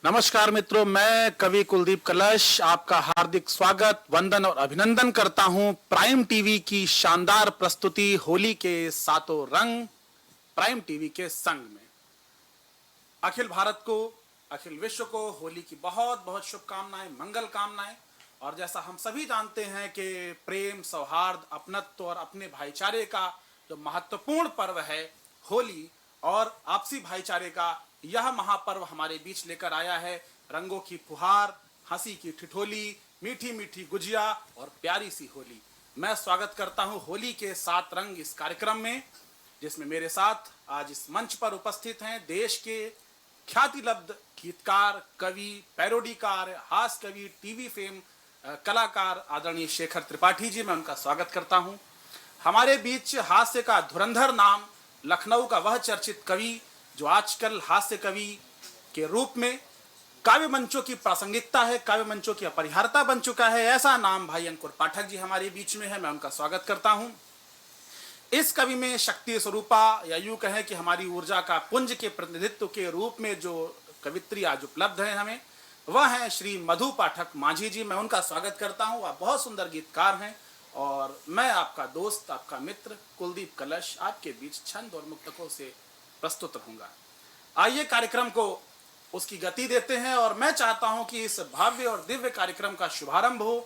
नमस्कार मित्रों, मैं कवि कुलदीप कलश आपका हार्दिक स्वागत, वंदन और अभिनंदन करता हूं प्राइम टीवी की शानदार प्रस्तुति होली के सातों रंग प्राइम टीवी के संग में। अखिल भारत को, अखिल विश्व को होली की बहुत बहुत शुभकामनाएं, मंगल कामनाएं। और जैसा हम सभी जानते हैं कि प्रेम, सौहार्द, अपनत्व और अपने भाईचारे का जो महत्वपूर्ण पर्व है होली, और आपसी भाईचारे का यह महापर्व हमारे बीच लेकर आया है रंगों की फुहार, हंसी की ठिठोली, मीठी मीठी गुजिया और प्यारी सी होली। मैं स्वागत करता हूं होली के 7 रंग इस कार्यक्रम में, जिसमें मेरे साथ आज इस मंच पर उपस्थित हैं देश के ख्यातिलब्ध गीतकार, कवि, पैरोडीकार, हास्य कवि, टीवी फेम कलाकार आदरणीय शेखर त्रिपाठी जी। मैं उनका स्वागत करता हूं। हमारे बीच हास्य का धुरंधर नाम, लखनऊ का वह चर्चित कवि जो आजकल हास्य कवि के रूप में काव्य मंचों की प्रासंगिकता है, काव्य मंचों की अपरिहार्यता बन चुका है, ऐसा नाम भाई अंकुर पाठक जी हमारे बीच में है। मैं उनका स्वागत करता हूं। इस कवि में शक्ति स्वरूपा, या यूं कहें कि हमारी ऊर्जा का पुंज के प्रतिनिधित्व के रूप में जो कवित्री आज उपलब्ध है हमें, वह है श्री मधु पाठक माझी जी। मैं उनका स्वागत करता हूं। वह बहुत सुंदर गीतकार हैं और मैं आपका दोस्त, आपका मित्र कुलदीप कलश आपके बीच छंद और मुक्तकों से प्रस्तुत रहूंगा। आइए कार्यक्रम को उसकी गति देते हैं और मैं चाहता हूं कि इस भव्य और दिव्य कार्यक्रम का शुभारंभ हो।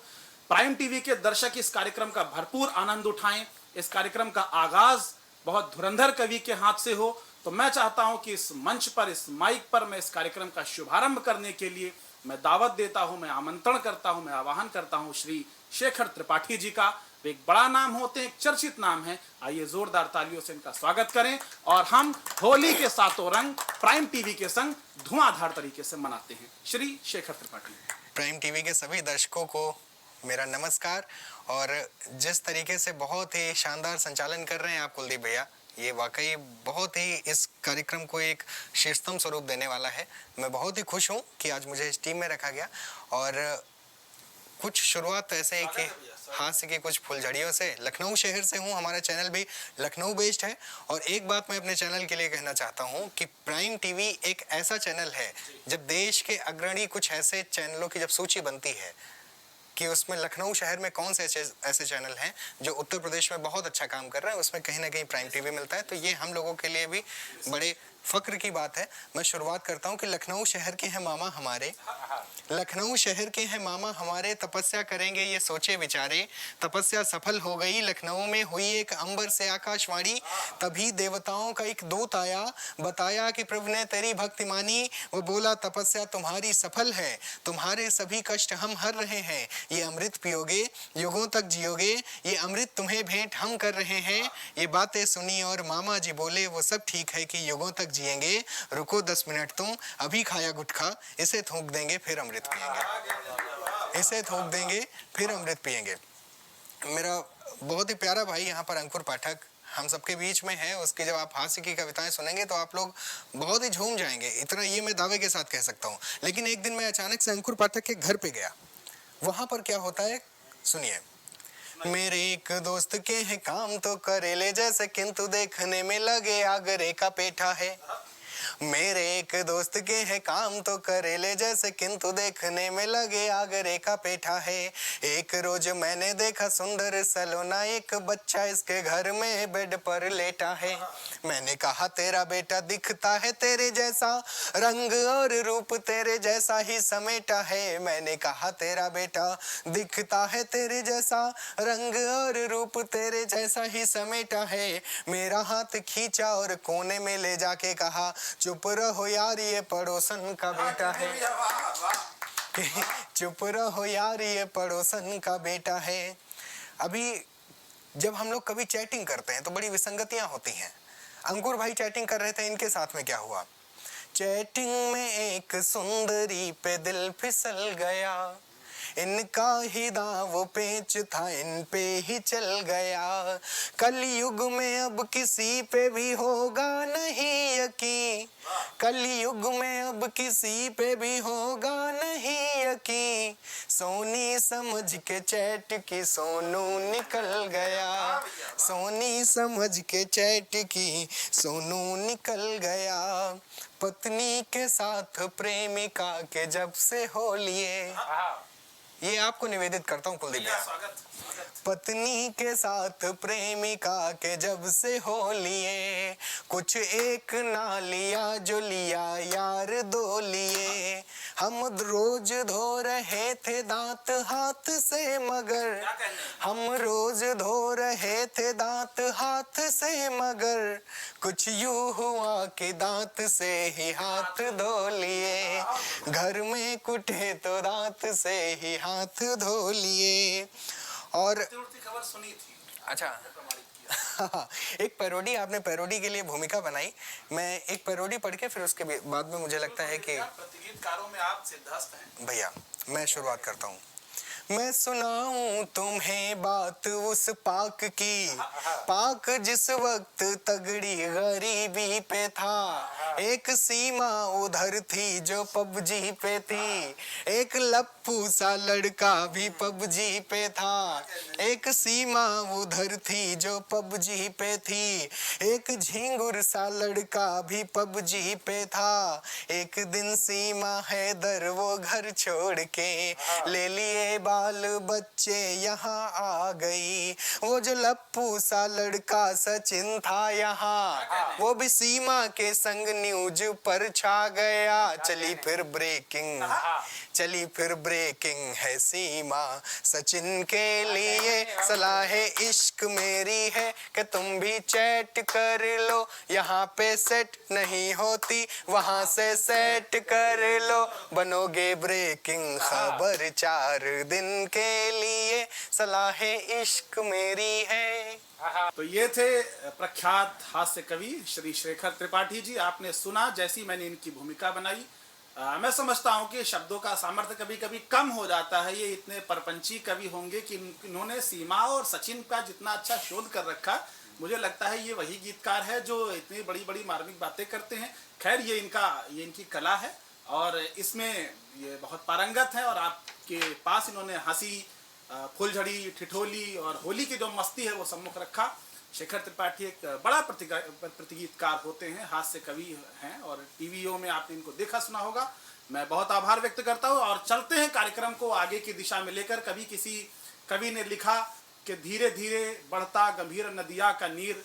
प्राइम टीवी के दर्शक इस कार्यक्रम का भरपूर आनंद उठाएं। इस कार्यक्रम का आगाज बहुत धुरंधर कवि के हाथ से हो। तो मैं चाहता हूं कि इस मंच पर, इस माइक पर मैं इस कार्यक्रम का शुभारंभ करने के लिए मैं दावत देता हूं, मैं आमंत्रण करता हूं, मैं आह्वान करता हूं श्री शेखर त्रिपाठी जी का। वे एक बड़ा नाम होते हैं, एक चर्चित नाम है। आइए जोरदार तालियों से इनका स्वागत करें और हम होली के सातों रंग प्राइम टीवी के संग धुआंधार तरीके से मनाते हैं। श्री शेखर त्रिपाठी। प्राइम टीवी के सभी दर्शकों को मेरा नमस्कार। और जिस तरीके से बहुत ही शानदार संचालन कर रहे हैं आप कुलदीप भैया, ये वाकई बहुत ही इस कार्यक्रम को एक शीर्षतम स्वरूप देने वाला है। मैं बहुत ही खुश हूँ कि आज मुझे इस टीम में रखा गया। और कुछ शुरुआत ऐसे ही कि हास्य की कुछ फुलझड़ियों से, लखनऊ शहर से हूँ, हमारा चैनल भी लखनऊ बेस्ड है। और एक बात मैं अपने चैनल के लिए कहना चाहता हूँ कि प्राइम टीवी एक ऐसा चैनल है, जब देश के अग्रणी कुछ ऐसे चैनलों की जब सूची बनती है कि उसमें लखनऊ शहर में कौन से ऐसे चैनल हैं जो उत्तर प्रदेश में बहुत अच्छा काम कर रहे हैं, उसमें कहीं ना कहीं प्राइम टीवी मिलता है। तो ये हम लोगों के लिए भी बड़े फक्र की बात है। मैं शुरुआत करता हूँ कि लखनऊ शहर के हैं मामा हमारे, लखनऊ शहर के हैं मामा हमारे, तपस्या करेंगे ये सोचे विचारे। तपस्या सफल हो गई, लखनऊ में हुई एक अंबर से आकाशवाणी। तभी देवताओं का एक दूत आया, बताया कि प्रभु ने तेरी भक्ति मानी। वो बोला तपस्या तुम्हारी सफल है, तुम्हारे सभी कष्ट हम हर रहे हैं। ये अमृत पियोगे, युगों तक जियोगे, ये अमृत तुम्हें भेंट हम कर रहे हैं। ये बातें सुनी और मामा जी बोले वो सब ठीक है कि युगों तक जिएंगे। रुको 10 मिनट तुम, अभी खाया गुटखा, इसे थूक देंगे फिर अमृत पिएंगे, इसे थूक देंगे फिर अमृत पिएंगे। मेरा बहुत ही प्यारा भाई यहाँ पर अंकुर पाठक हम सबके बीच में है। उसकी जब आप हास्य की कविताएं सुनेंगे तो आप लोग बहुत ही झूम जाएंगे, इतना ये मैं दावे के साथ कह सकता हूँ। लेकिन एक दिन मैं अचानक से अंकुर पाठक के घर पे गया। वहां पर क्या होता है सुनिए। मेरे एक दोस्त के हैं काम तो करेले जैसे, किंतु देखने में लगे आगरे का पेठा है। मेरे एक दोस्त के हैं काम तो करेले जैसे, किंतु देखने में लगे आगरे का पेठा है। एक रोज मैंने देखा सुंदर सलोना, एक बच्चा इसके घर में बेड पर लेटा है। मैंने कहा तेरा बेटा दिखता है तेरे जैसा, रंग और रूप तेरे जैसा ही समेटा है। मैंने कहा तेरा बेटा दिखता है तेरे जैसा, रंग और रूप तेरे जैसा ही समेटा है। मेरा हाथ खींचा और कोने में ले जाके कहा चुप रहो यार ये पड़ोसन का बेटा है। चुप रहो यार ये पड़ोसन का बेटा है। अभी जब हम लोग कभी चैटिंग करते हैं तो बड़ी विसंगतियां होती हैं। अंकुर भाई चैटिंग कर रहे थे, इनके साथ में क्या हुआ, चैटिंग में एक सुंदरी पे दिल फिसल गया, इनका ही दाव पेच था, इन पे ही चल गया। कलयुग में अब किसी पे भी होगा नहीं यकीन, कलयुग में अब किसी पे भी होगा नहीं यकीन। सोनी समझ के चैट की सोनू निकल गया, सोनी समझ के चैट की सोनू निकल गया। पत्नी के साथ प्रेमिका के जब से हो लिए, ये आपको निवेदित करता हूँ कुलदीप भैया। पत्नी के साथ प्रेमिका के जब से हो लिए, कुछ एक ना लिया जो लिया यार दो लिए। हम रोज धो रहे थे दांत हाथ से मगर, हम रोज धो रहे थे दांत हाथ से मगर, कुछ यूं हुआ कि दांत से ही हाथ धो लिए। घर में कुटे तो दांत से ही हाथ धो लिए। और खबर सुनी थी। अच्छा एक पैरोडी, आपने पैरोडी के लिए भूमिका बनाई। मैं एक पैरोडी पढ़ के फिर उसके बाद में मुझे लगता है कि प्रतिगीतकारों में आप सिद्धहस्त हैं। भैया मैं शुरुआत करता हूँ। मैं सुनाऊं तुम्हें बात उस पाक की, पाक जिस वक्त तगड़ी गरीबी पे था। एक सीमा उधर थी जो पबजी पे थी, एक लप्पू सा लड़का भी पबजी पे था। एक सीमा उधर थी जो पबजी पे थी, एक झिंगुर सा लड़का भी पबजी पे था। एक दिन सीमा हैदर वो घर छोड़ के ले लिए बाल बच्चे यहाँ आ गई। वो जो लप्पू सा लड़का सचिन था यहाँ, वो भी सीमा के संग न्यूज पर छा गया। चली फिर ब्रेकिंग, चली फिर ब्रेकिंग है सीमा सचिन के लिए। सलाह इश्क मेरी है कि तुम भी चैट कर लो, यहाँ पे सेट नहीं होती वहाँ से सेट कर लो। बनोगे ब्रेकिंग खबर 4 दिन के लिए, सलाह इश्क मेरी है। तो ये थे प्रख्यात हास्य कवि श्री शेखर त्रिपाठी जी। आपने सुना जैसी मैंने इनकी भूमिका बनाई। मैं समझता हूँ कि शब्दों का सामर्थ्य कभी कभी कम हो जाता है। ये इतने परपंची कवि होंगे कि इन्होंने सीमा और सचिन का जितना अच्छा शोध कर रखा, मुझे लगता है ये वही गीतकार है जो इतनी बड़ी बड़ी मार्मिक बातें करते हैं। खैर ये इनकी कला है और इसमें ये बहुत पारंगत है। और आपके पास इन्होंने हंसी, फुलझड़ी, ठिठोली और होली की जो मस्ती है वो सम्मुख रखा। शेखर त्रिपाठी एक बड़ा प्रतिगीतकार होते हैं, हास्य कवि हैं और टीवीओ में आपने इनको देखा सुना होगा। मैं बहुत आभार व्यक्त करता हूँ और चलते हैं कार्यक्रम को आगे की दिशा में लेकर। कभी किसी कवि ने लिखा कि धीरे धीरे बढ़ता गंभीर नदिया का नीर,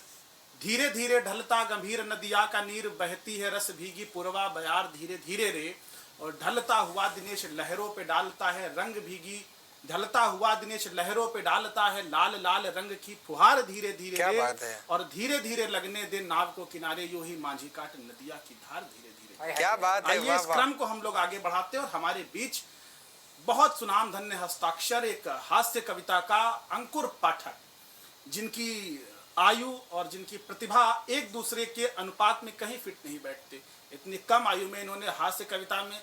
धीरे धीरे ढलता गंभीर नदिया का नीर, बहती है रस भीगी पूर्वा बयार धीरे धीरे रे। और ढलता हुआ दिनेश लहरों पे डालता है रंग भीगी, ढलता हुआ दिनेश लहरों पे डालता है लाल लाल रंग की फुहार धीरे धीरे क्या रे। बात है। और धीरे धीरे लगने दे नाव को किनारे, यूं ही मांझी काट नदिया की धार धीरे धीरे। क्या बात है। आइए इस क्रम को हम लोग आगे बढ़ाते हैं और हमारे बीच बहुत सुनाम धन्य हस्ताक्षर एक हास्य कविता का अंकुर पाठक, जिनकी आयु और जिनकी प्रतिभा एक दूसरे के अनुपात में कहीं फिट नहीं बैठते। इतनी कम आयु में इन्होंने हास्य कविता में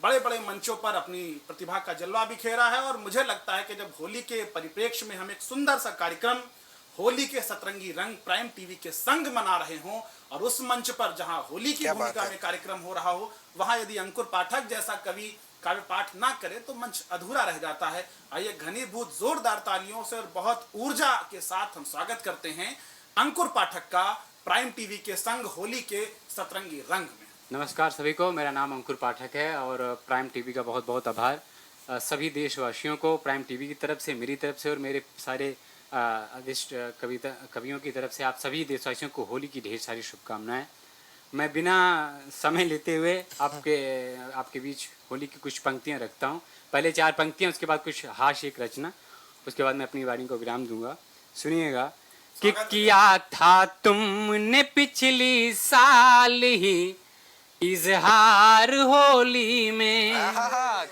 बड़े बड़े मंचों पर अपनी प्रतिभा का जलवा बिखेरा है। और मुझे लगता है कि जब होली के परिप्रेक्ष्य में हम एक सुंदर सा कार्यक्रम होली के सतरंगी रंग प्राइम टीवी के संग मना रहे हों और उस मंच पर जहां होली की भूमिका में कार्यक्रम हो रहा हो, वहां यदि अंकुर पाठक जैसा कवि काव्य पाठ ना करे तो मंच अधूरा रह जाता है। आइए घनीभूत जोरदार तालियों से और बहुत ऊर्जा के साथ हम स्वागत करते हैं अंकुर पाठक का प्राइम टीवी के संग होली के सतरंगी रंग में। नमस्कार सभी को, मेरा नाम अंकुर पाठक है और प्राइम टीवी का बहुत बहुत आभार सभी देशवासियों को, प्राइम टीवी की तरफ से, मेरी तरफ से और मेरे सारे आदिष्ट कवियों की तरफ से आप सभी देशवासियों को होली की ढेर सारी शुभकामनाएं। मैं बिना समय लेते हुए आपके बीच होली की कुछ पंक्तियां रखता हूं। पहले 4 पंक्तियां, उसके बाद कुछ हास्य एक रचना, उसके बाद मैं अपनी वाणी को विराम दूंगा। सुनिएगा कि किया था तुमने पिछली साल ही इजहार होली में,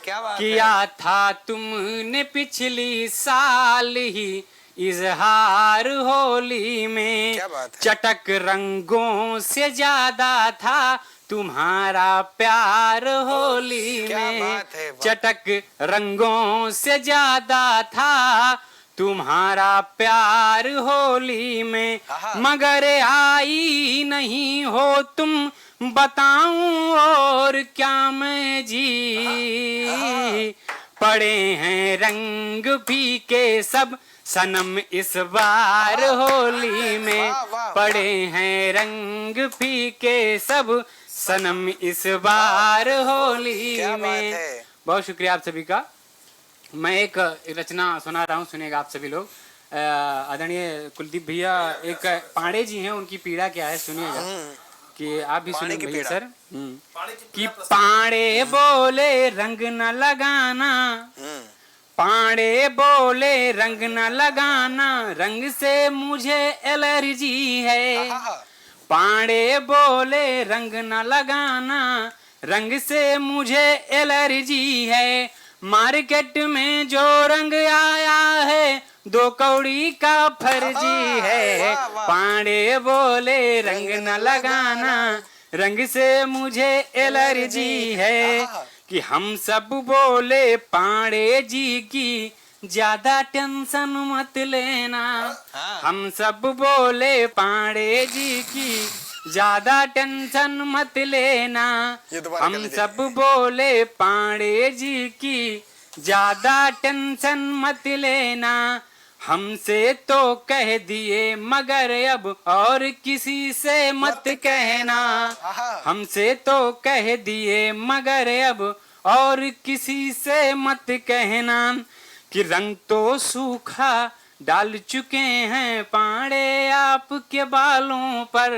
क्या बात किया था तुमने पिछली साल ही इजहार होली में। क्या बात है। चटक रंगों से ज्यादा था तुम्हारा प्यार होली में। बात है, वाह। चटक रंगों से ज्यादा था तुम्हारा प्यार होली में, आहा। मगर आई नहीं हो तुम, बताऊं और क्या मैं जी। पड़े हैं रंग फीके सब सनम इस बार होली में, वाह, वाह, पड़े हैं रंग फीके सब सनम इस बार होली क्या बात में। है। बहुत शुक्रिया आप सभी का। मैं एक रचना सुना रहा हूँ, सुनिएगा आप सभी लोग। आदरणीय कुलदीप भैया एक पांडे जी हैं, उनकी पीड़ा क्या है सुनिएगा, कि आप भी पांडे सुनिए की भैया पीड़ा। सर। कि पांडे बोले रंग न लगाना, पांडे बोले रंग न लगाना, रंग से मुझे एलर्जी है। आहा। पांडे बोले रंग न लगाना, रंग से मुझे एलर्जी है। मार्केट में जो रंग आया है 2 कौड़ी का फर्जी है। वाह, वाह। पांडे बोले रंग न लगाना, रंग से मुझे एलर्जी है। आहा। कि हम सब बोले पांडे जी की ज्यादा टेंशन मत लेना। हाँ। हम सब बोले पांडे जी की ज्यादा टेंशन मत लेना। ये दोबारा कर हम लीजिए। सब बोले पांडे जी की ज्यादा टेंशन मत लेना। हमसे तो कह दिए मगर अब और किसी से मत कहना। आहा। हमसे तो कह दिए मगर अब और किसी से मत कहना। कि रंग तो सूखा डाल चुके हैं पांडे आपके बालों पर,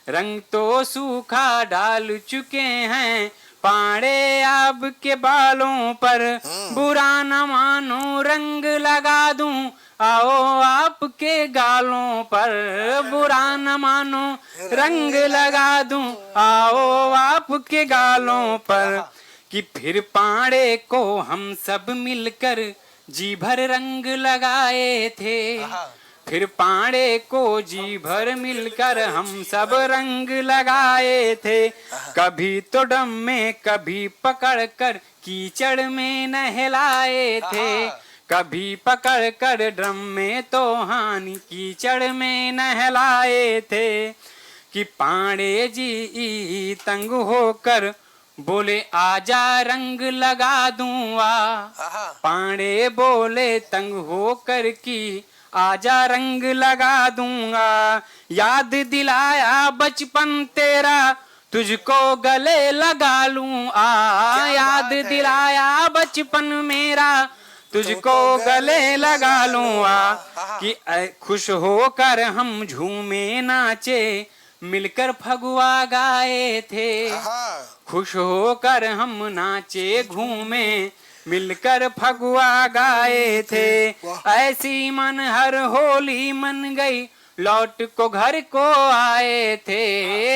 रंग तो सूखा डाल चुके हैं पांडे आपके बालों पर। बुरा न मानो रंग लगा दूं आओ आपके गालों पर, बुरा न मानो रंग लगा दूं आओ आपके गालों पर। कि फिर पांडे को हम सब मिलकर जी भर रंग लगाए थे। फिर पांडे को जी भर मिलकर हम सब रंग लगाए थे। कभी तो डम में कभी पकड़ कर कीचड़ में नहलाए थे। कभी पकड़ कर ड्रम में तो हानि कीचड़ में नहलाए थे। कि पांडे जी तंग होकर बोले आजा रंग लगा दूंगा। पांडे बोले तंग होकर की आजा रंग लगा दूंगा। याद दिलाया बचपन तेरा तुझको गले लगा लूं याद दिलाया बचपन मेरा तुझको गले लगा लूं कि खुश होकर हम झूमे नाचे मिलकर फगुआ गाए थे। खुश होकर हम नाचे घूमे मिलकर फगुआ गाए थे। ऐसी मन हर होली मन गई लौट को घर को आए थे।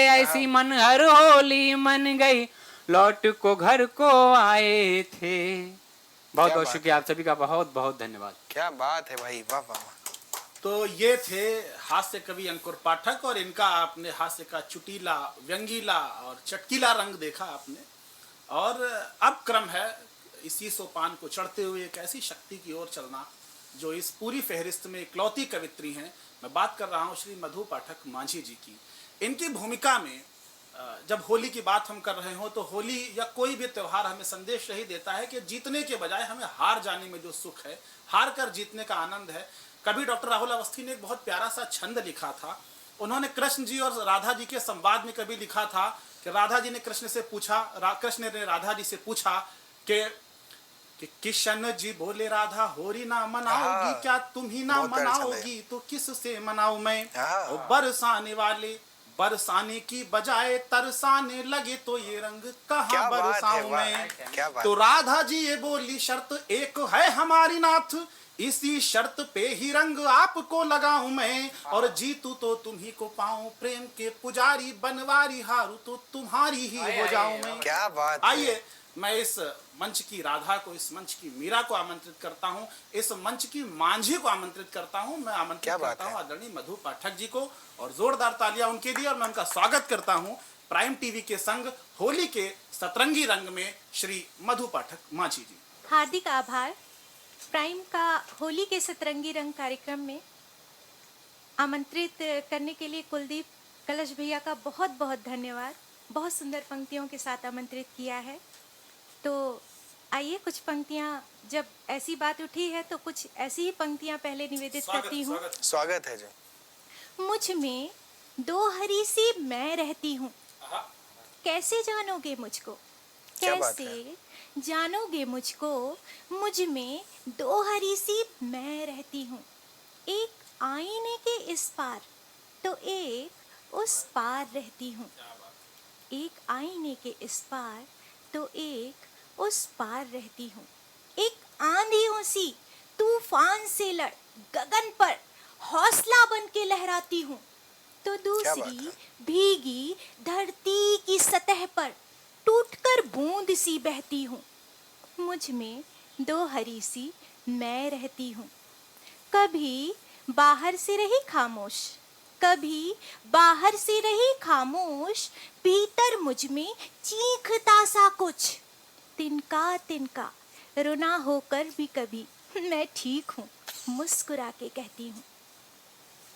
ऐसी मन हर होली मन गई लौट को घर को आए थे। बहुत बहुत शुक्रिया आप सभी का, बहुत बहुत धन्यवाद। क्या बात है भाई, वाह वाह। तो ये थे हास्य कवि अंकुर पाठक, और इनका आपने हास्य का चुटीला, व्यंगीला और चटकीला रंग देखा आपने। और अब क्रम है इसी सोपान को चढ़ते हुए एक ऐसी शक्ति की ओर चलना जो इस पूरी फहरिस्त में इकलौती कवित्री हैं। मैं बात कर रहा हूँ श्री मधु पाठक मांझी जी की। इनकी भूमिका में जब होली की बात हम कर रहे हो तो होली या कोई भी त्यौहार हमें संदेश यही देता है कि जीतने के बजाय हमें हार जाने में जो सुख है, हार कर जीतने का आनंद है। कभी डॉक्टर राहुल अवस्थी ने एक बहुत प्यारा सा छंद लिखा था। उन्होंने कृष्ण जी और राधा जी के संवाद में कभी लिखा था कि राधा जी ने कृष्ण से पूछा, कृष्ण ने राधा जी से पूछा कि किशन जी बोले राधा होरी ना मनाओगी क्या, तुम ही ना मनाओगी तो किस से मनाऊं मैं। बरसाने वाले बरसाने की बजाय तरसाने लगे तो ये रंग कहाँ बरसाऊं मैं। तो राधा जी ये बोली शर्त एक है हमारी नाथ, इसी शर्त पे ही रंग आपको लगाऊं मैं। और जीतू तो तुम ही को पाऊं, प्रेम के पुजारी बनवारी हारू तो तुम्हारी ही हो जाऊं मैं। क्या बात। आइए मैं इस मंच की राधा को, इस मंच की मीरा को आमंत्रित करता हूं, इस मंच की मांझी को आमंत्रित करता हूं। मैं आमंत्रित करता हूं आदरणीय मधु पाठक जी को, और जोरदार तालियां उनके लिए, और मैं उनका स्वागत करता हूं प्राइम टीवी के संग होली के सतरंगी रंग में श्री मधु पाठक माझी जी। हार्दिक आभार। प्राइम का होली के सतरंगी रंग कार्यक्रम में आमंत्रित करने के लिए कुलदीप कलश भैया का बहुत बहुत धन्यवाद। बहुत सुंदर पंक्तियों के साथ आमंत्रित किया है। तो आइए कुछ पंक्तियां, जब ऐसी बात उठी है तो कुछ ऐसी ही पंक्तियां पहले निवेदित करती हूँ। स्वागत है जी। मुझ में दो हरी सी मैं रहती हूँ, कैसे जानोगे मुझको, क्या बात कैसे जानोगे मुझको, मुझ में दो हरी सी मैं रहती हूँ। एक आईने के इस पार तो एक उस पार रहती हूँ। एक आईने के इस पार तो एक उस पार रहती हूँ। एक आंधियों सी तूफान से लड़ गगन पर हौसला बन के लहराती हूँ, तो दूसरी भीगी धरती की सतह पर टूटकर बूंद सी बहती हूँ। मुझ में दो हरी सी मैं रहती हूँ। कभी बाहर से रही खामोश, कभी बाहर से रही खामोश, भीतर मुझ में चीखता सा कुछ। तिनका तिनका रुना होकर भी कभी मैं ठीक हूँ, मुस्कुरा के कहती हूँ।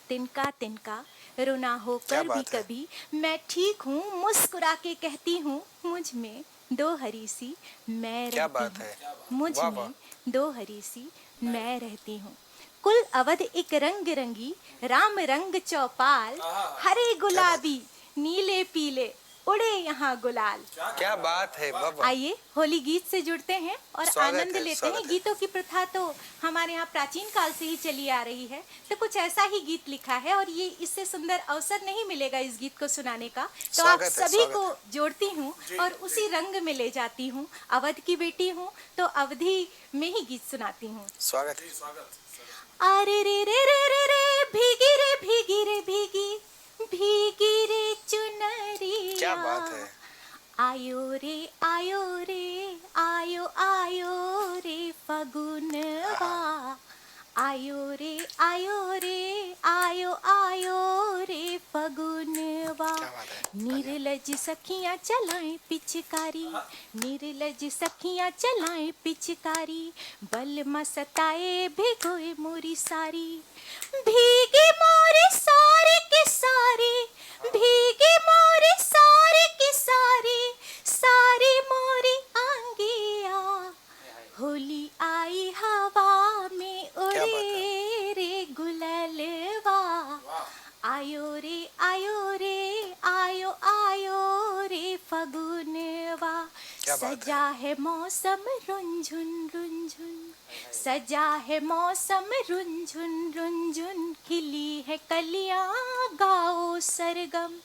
तिनका तिनका रुना होकर भी कभी मैं ठीक हूँ, मुस्कुरा के कहती हूँ। मुझ में दो हरी सी मैं रहती हूँ। मुझ में दो हरी सी मैं रहती हूँ। कुल अवध एक रंग रंगी, राम रंग चौपाल, हरे गुलाबी नीले पीले उड़े यहाँ गुलाल। क्या बात है बाबा। आइए होली गीत से जुड़ते हैं और आनंद लेते हैं। गीतों की प्रथा तो हमारे यहाँ प्राचीन काल से ही चली आ रही है, तो कुछ ऐसा ही गीत लिखा है और ये इससे सुंदर अवसर नहीं मिलेगा इस गीत को सुनाने का। तो आप सभी को जोड़ती हूँ और उसी रंग में ले जाती हूँ। अवध की बेटी हूँ तो अवधि में ही गीत सुनाती हूँ। स्वागत है। अरे रे रे रे रे रे भीगी रे भीगी रे भीगी भीगी रे चुनरिया। क्या बात है। आयो रे आयो रे आयो आयो रे फगुनवा। आयो रे आयो रे आयो आयो रे फगुनवा। निर्लज सखियां चलाएं पिचकारी, निर्लज सखियां चलाएं पिचकारी, बल मसताए भिगोए मोरी सारी। भीगी मोरी सारी की सारी, भीगी मोरी सारी की सारी, सारी मोरी आंगिया। होली आई हवा में उड़े रे गुलालवा। आयो रे आयो रे आयो आयो रे फगुनवा। सजा है मौसम रुंझुन रुंझुन, सजा है मौसम रुंझुन रुंझुन, खिली है कलियां गाओ सरगम।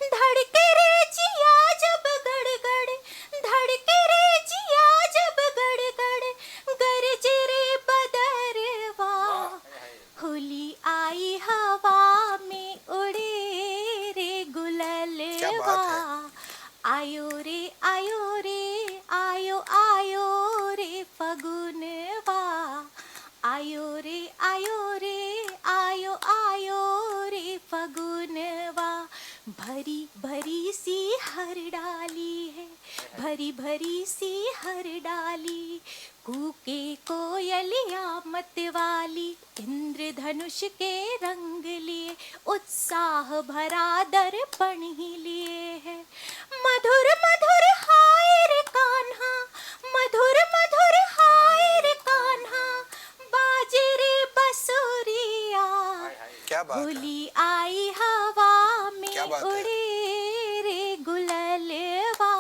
धड़के रे जिया जब गड़गड़, धड़के रे जिया जब गड़गड़, गरजे रे बदरवा। होली आई हवा में उड़े रे गुलालवा। आयो रे आयो रे आयो आयो रे फगुनवा। आयो रे आयो रे आयो आयो रे फगुनवा। भरी भरी सी हर डाली है, भरी भरी सी हर डाली, कूके कोयलिया मतवाली, इंद्रधनुष के रंग लिए, उत्साह भरा दर्पण ही लिए है। मधुर मधुर हाय रे कान्हा, मधुर मधुर हाय रे कान्हा, बाजे रे बसुरिया। क्या बात है। होली आई हवा में उड़े रे गुलालवा।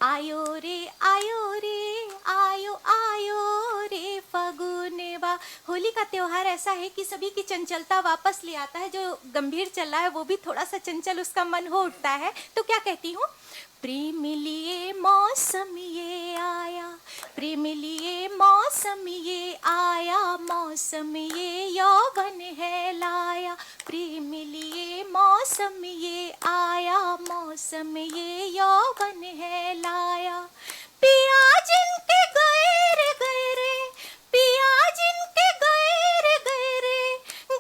आयो रे आयो रे आयो आयो रे फगुनवा। होली का त्योहार ऐसा है कि सभी की चंचलता वापस ले आता है। जो गंभीर चल रहा है वो भी थोड़ा सा चंचल उसका मन हो उठता है। तो क्या कहती हूँ, प्रेम लिए मौसम ये आया, प्रेम लिए मौसम ये आया, मौसम ये यौवन है लाया। प्रेम लिए मौसम ये आया, मौसम ये यौवन है लाया। पिया जिनके गए रे गए रे, पिया जिनके गए रे गए रे,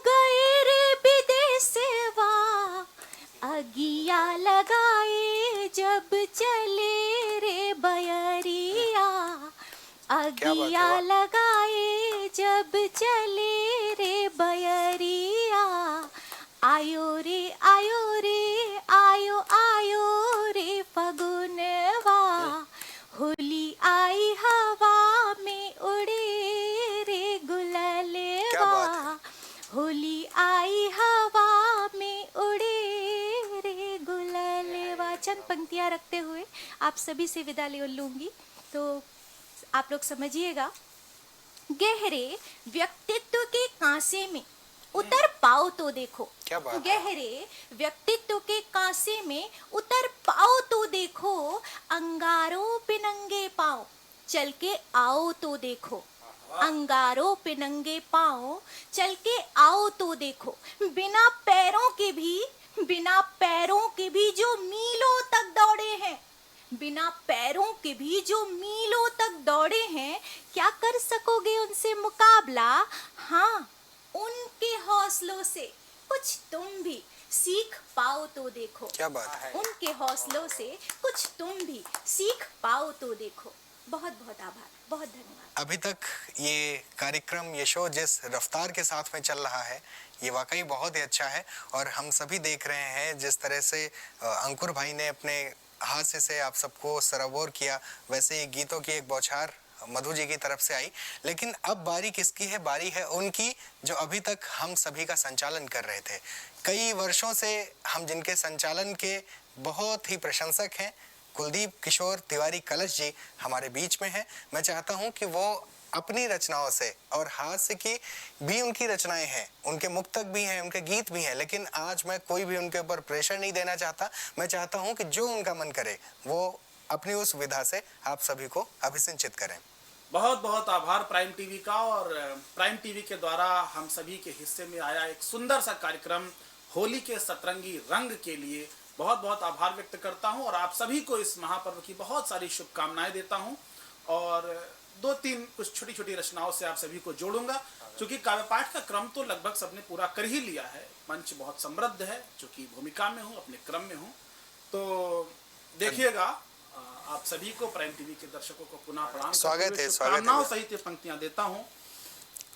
गए रे विदेशवा। अगिया लगाए अगिया वाह। लगाए जब चले रे बयरिया, आयो रे आयो रे आयो आयो रे फगुनवा, होली आई हवा में उड़े रे क्या बात गुलालवा, होली आई हवा में उड़े रे गुलालवा। चंद पंक्तियाँ रखते हुए आप सभी से विदा ले लूंगी, तो आप लोग समझिएगा। गहरे व्यक्तित्व के कांसे में उतर पाओ तो देखो, क्या बात है। गहरे व्यक्तित्व के कांसे में उतर पाओ तो देखो, अंगारों पे नंगे पाओ चल के आओ तो देखो, अंगारों पे नंगे पाओ चल के आओ तो देखो, बिना पैरों के भी जो मीलों तक दौड़े हैं, बिना पैरों के भी जो मीलों तक दौड़े हैं, क्या कर सकोगे उनसे मुकाबला? हाँ, उनके हौसलों से कुछ तुम भी सीख पाओ तो देखो, क्या बात है। उनके हौसलों से कुछ तुम भी सीख पाओ तो देखो। बहुत बहुत आभार, बहुत धन्यवाद। अभी तक ये कार्यक्रम, ये शो जिस रफ्तार के साथ में चल रहा है, ये वाकई बहुत ही अच्छा है। और हम सभी देख रहे हैं जिस तरह से अंकुर भाई ने अपने हास्य से आप सबको सराबोर किया, वैसे ही गीतों की एक बौछार मधु जी की तरफ से आई। लेकिन अब बारी किसकी है? बारी है उनकी जो अभी तक हम सभी का संचालन कर रहे थे। कई वर्षों से हम जिनके संचालन के बहुत ही प्रशंसक हैं, कुलदीप किशोर तिवारी कलश जी हमारे बीच में हैं। मैं चाहता हूं कि वो अपनी रचनाओं से, और हास्य की भी उनकी रचनाएं हैं, उनके मुक्तक भी हैं, उनके गीत भी हैं, लेकिन आज मैं कोई भी उनके ऊपर प्रेशर नहीं देना चाहता। मैं चाहता हूं कि जो उनका मन करे वो अपनी उस विधा से आप सभी को अभिसिंचित करें। बहुत बहुत आभार प्राइम टीवी का। और प्राइम टीवी के द्वारा हम सभी के हिस्से में आया एक सुंदर सा कार्यक्रम होली के सतरंगी रंग के लिए बहुत बहुत आभार व्यक्त करता हूं, और आप सभी को इस महापर्व की बहुत सारी शुभकामनाएं देता हूं। और दो तीन कुछ छोटी छोटी रचनाओं से आप सभी को जोड़ूंगा, क्योंकि काव्य पाठ का क्रम तो लगभग सबने पूरा कर ही लिया है। मंच बहुत समृद्ध है, चूंकि भूमिका में हूँ, अपने क्रम में हूँ, तो देखिएगा। आप सभी को, प्राइम टीवी के दर्शकों को पुनः प्रणाम, स्वागत है, शुभकामनाओं सहित ये पंक्तियां देता हूँ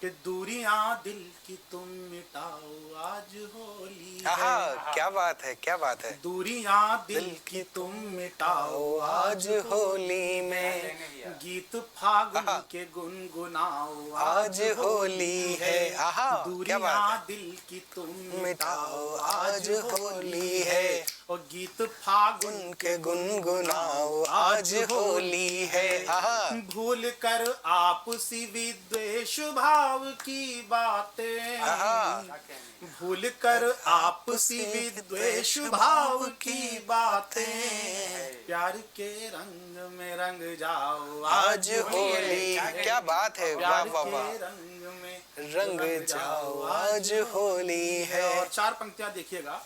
कि दूरियां दिल की तुम मिटाओ, आज होली है। क्या बात है, क्या बात है। दूरियां दिल की तुम मिटाओ, आज होली में गीत फागुन के गुनगुनाओ, आज होली है। क्या बात दूरियां है। दिल की तुम मिटाओ, आज होली है। और गीत फागुन उनके गुनगुनाओ, आज होली है। भूल कर आपसी विद्वेष भाव की बातें, भूल कर आपसी विद्वेष भाव की बातें, प्यार के रंग में रंग जाओ, आज होली। क्या बात है, वाह प्यार वाह के वाह। रंग में रंग जाओ, आज होली है। और चार पंक्तियां देखिएगा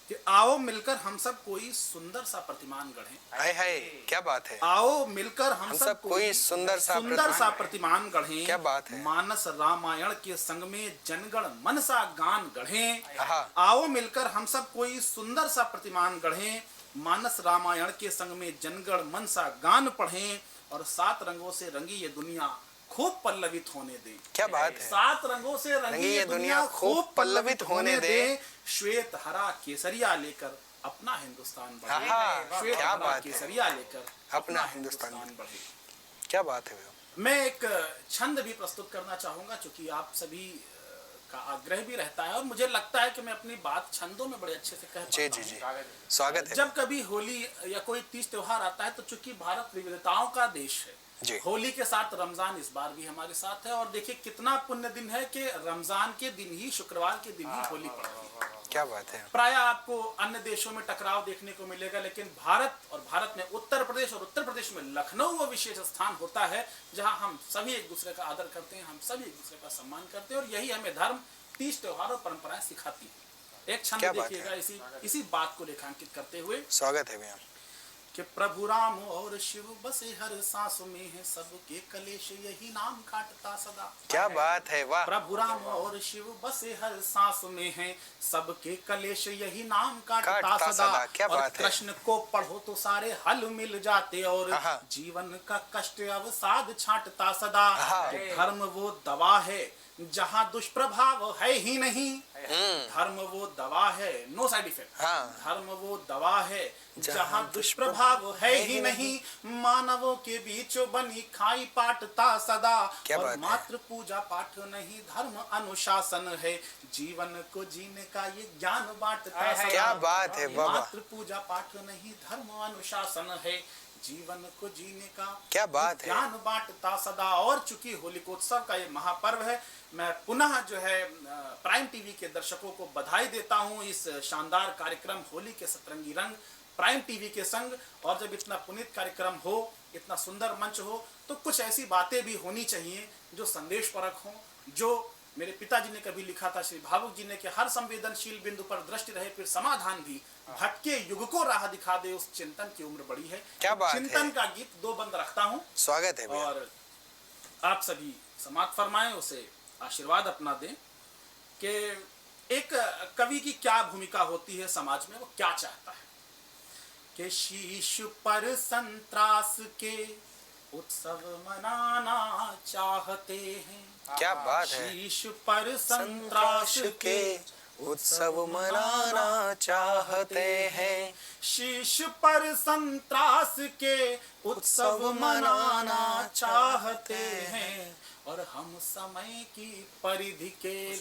कि आओ मिलकर हम सब कोई सुंदर सा प्रतिमान गढ़ें। हाय हाय, क्या बात है। आओ मिलकर हम सब कोई सुंदर सा प्रतिमान गढ़ें। क्या बात है। मानस रामायण के संग में जनगण मन सा गान गढ़ें। आहा। आओ मिलकर हम सब कोई सुंदर सा प्रतिमान गढ़ें, मानस रामायण के संग में जनगण मन सा गान पढ़ें, और 7 रंगों से रंगी ये दुनिया खूब पल्लवित होने दे। क्या बात है। 7 रंगों से रंगी ये दुनिया खूब पल्लवित होने दे। श्वेत हरा केसरिया लेकर अपना हिंदुस्तान बढ़े। श्वेत क्या हरा बात है। केसरिया लेकर अपना हिंदुस्तान बढ़े। क्या बात है। मैं एक छंद भी प्रस्तुत करना चाहूंगा, क्योंकि आप सभी का आग्रह भी रहता है, और मुझे लगता है कि मैं अपनी बात छंदों में बड़े अच्छे से कह पाता हूं। जी, स्वागत है। जब कभी होली या कोई तीज त्योहार आता है, तो चूंकि भारत विविधताओं का देश है, होली के साथ रमजान इस बार भी हमारे साथ है। और देखिए कितना पुण्य दिन है कि रमजान के दिन ही, शुक्रवार के दिन ही होली पड़ रही है। क्या बात है। प्राय आपको अन्य देशों में टकराव देखने को मिलेगा, लेकिन भारत में उत्तर प्रदेश, और उत्तर प्रदेश में लखनऊ वो विशेष स्थान होता है जहां हम सभी एक दूसरे का आदर करते हैं, हम सभी एक दूसरे का सम्मान करते हैं, और यही हमें धर्म, तीज त्योहार और परंपराएं सिखाती है। एक छंद देखिएगा इसी बात को रेखांकित करते हुए। स्वागत है भैया। कि प्रभु राम और शिव बसे हर सांस में है, सबके कलेश यही नाम काटता सदा। क्या बात है, वाह। प्रभु राम और शिव बसे हर सांस में है, सबके कलेश यही नाम काटता काटता सदा। सदा, क्या और बात है। कृष्ण को पढ़ो तो सारे हल मिल जाते, और हाँ। जीवन का कष्ट अवसाद छांटता सदा। हाँ। कि धर्म वो दवा है जहाँ दुष्प्रभाव है ही नहीं, धर्म वो दवा है, नो साइड इफेक्ट। हाँ। धर्म वो दवा है जहाँ जहाँ दुष्प्रभाव है ही नहीं, मानवों के बीच बनी खाई पाटता सदा। क्या और बात है। मात्र पूजा पाठ नहीं, धर्म अनुशासन है, जीवन को जीने का ये ज्ञान बांटता सदा। क्या बात है, वाह, वाह। मात्र पूजा पाठ नहीं, धर्म अनुशासन है, जीवन को जीने का क्या बात है। ज्ञान बांटता सदा। और चूंकि होलिकोत्सव का ये महापर्व है, मैं पुनः जो है प्राइम टीवी के दर्शकों को बधाई देता हूं इस शानदार कार्यक्रम होली के सतरंगी रंग प्राइम टीवी के संग। और जब इतना पुनीत कार्यक्रम हो, इतना सुंदर मंच हो, तो कुछ ऐसी बातें भी होनी चाहिए जो संदेश परक हो। जो मेरे पिताजी ने कभी लिखा था, श्री भावुक जी ने, कि हर संवेदनशील बिंदु पर दृष्टि रहे फिर समाधान भी, भटके युग को राह दिखा दे, उस चिंतन की उम्र बड़ी है। क्या बात है। चिंतन का गीत दो बंद रखता हूँ, स्वागत है भैया। और आप सभी समाप्त फरमाएं, उसे आशीर्वाद अपना दें कि एक कवि की क्या भूमिका होती है समाज में, वो क्या चाहता है। कि शीश पर संतरास के उत्सव मनाना चाहते हैं, क्या बात है। शीश पर संतरास के उत्सव मनाना चाहते हैं, शीश पर संतरास के उत्सव मनाना चाहते हैं, और हम समय की परिधि के भी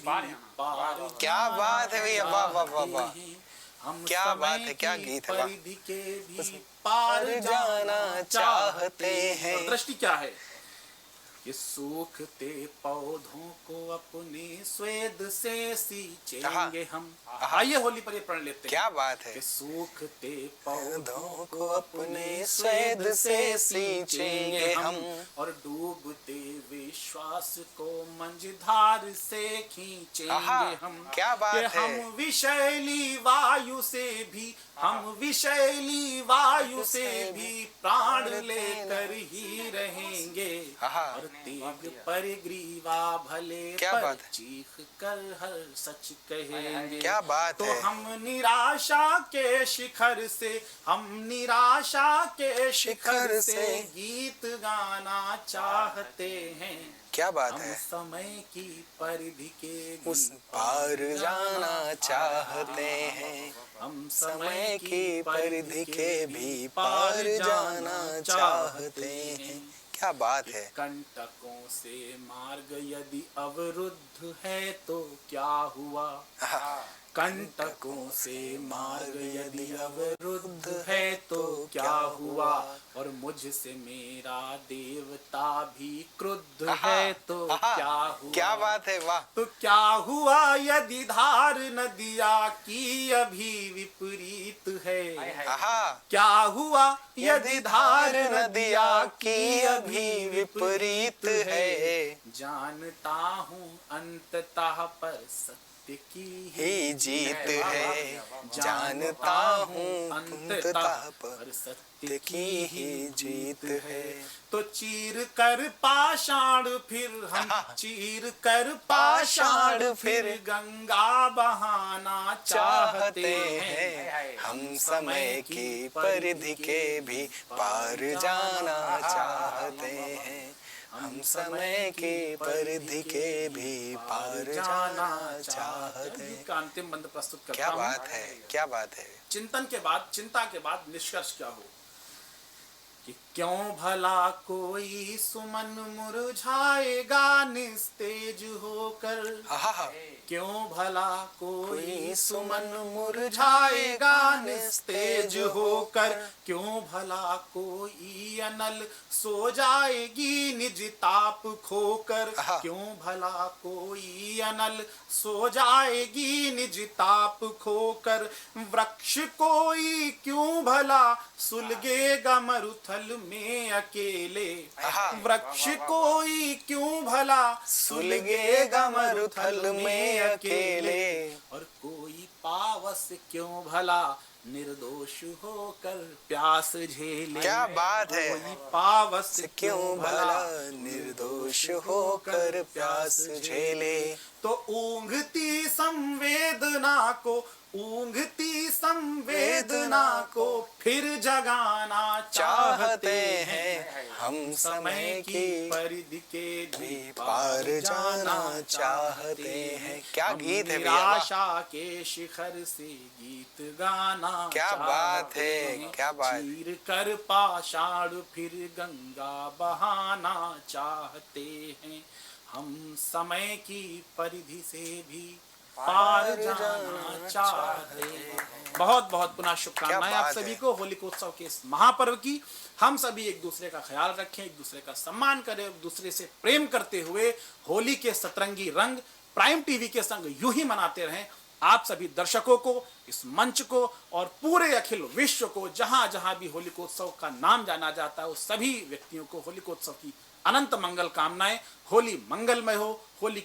पार क्या बात है भैया, वाह वाह वाह वाह। हम क्या समय बात है, क्या की गीत है, वाह। परिधि के भी पार जाना चाहते हैं। और दृष्टि क्या है कि सूखते पौधों को अपने स्वेद से सींचेंगे हम। आइए होली पर ये प्रण लेते हैं। क्या बात है। कि सूखते पौधों पौधों को अपने स्वेद से सींचेंगे हम, और डूबते विश्वास को मंझधार से खींचेंगे हम। क्या बात कि है। हम विषैली वायु से भी, हम विषैली वायु से भी प्राण लेकर ही रहेंगे, और तेग पर ग्रीवा भले क्या पर बात है। चीख कर हर सच कहेंगे। क्या बात तो है। हम निराशा के शिखर से, हम निराशा के शिखर से गीत गाना चाहते हैं। क्या बात हम है। समय की परिधि के भी उस पार जाना चाहते हैं, हम समय की परिधि के भी पार जाना चाहते हैं। क्या बात है। कंटकों से मार्ग यदि अवरुद्ध है तो क्या हुआ, कंटकों से मार्ग यदि अवरुद्ध है तो क्या हुआ, और मुझसे मेरा देवता भी क्रुद्ध है तो क्या हुआ। क्या बात है, वाह। तो क्या हुआ यदि धार नदिया की अभी विपरीत है, क्या हुआ यदि धार नदिया की अभी विपरीत है। जानता हूँ अंततः पर सत्य की ही जीत है, जानता हूँ अंततः पर सत्य की ही जीत है। तो चीर कर पाषाण फिर हम, चीर कर पाषाण फिर गंगा बहाना चाहते हैं। हम समय की परिधि के भी पार जाना चाहते हैं, हम समय की परिधि के भी पार जाना चाहते हैं। का अंतिम बंद प्रस्तुत करता क्या हूं। बात है, क्या बात है। चिंतन के बाद, चिंता के बाद निष्कर्ष क्या हो कि क्यों भला कोई सुमन मुरझाएगा निस्तेज होकर, क्यों भला कोई सुमन मुरझाएगा निस्तेज होकर, क्यों भला कोई अनल सो जाएगी निज ताप खोकर, क्यों भला कोई अनल सो जाएगी निज ताप खोकर, वृक्ष कोई क्यों भला सुलगेगा मरुथल में अकेले, आहा। वृक्ष कोई क्यों भला सुलगेगा मरुथल में अकेले, और कोई पावस क्यों भला निर्दोष होकर प्यास झेले। क्या बात है। कोई पावस क्यों भला निर्दोष होकर प्यास झेले। तो ऊँघती संवेदना को फिर जगाना चाहते हैं। हम समय की परिधि के भी पार जाना चाहते हैं। क्या हम गीत है भैया, वाह। निराशा के शिखर से गीत गाना क्या बात चाहते है, हैं। क्या बात। चीर कर पाषाण फिर गंगा बहाना चाहते हैं। हम समय की परिधि से भी पार जाना चाहते हैं। बहुत बहुत पुनः शुभकामनाएं क्या आप बात सभी है। को होलिकोत्सव के इस महापर्व की। हम सभी एक दूसरे का ख्याल रखें, एक दूसरे का सम्मान करें, एक दूसरे से प्रेम करते हुए होली के सतरंगी रंग प्राइम टीवी के संग यूं ही मनाते रहें। आप सभी दर्शकों को, इस मंच को और पूरे अखिल विश्व को जहां जहां भी होलिकोत्सव का नाम जाना जाता है, उस सभी व्यक्तियों को होलिकोत्सव की अनंत मंगल कामनाएं। होली मंगलमय हो, होली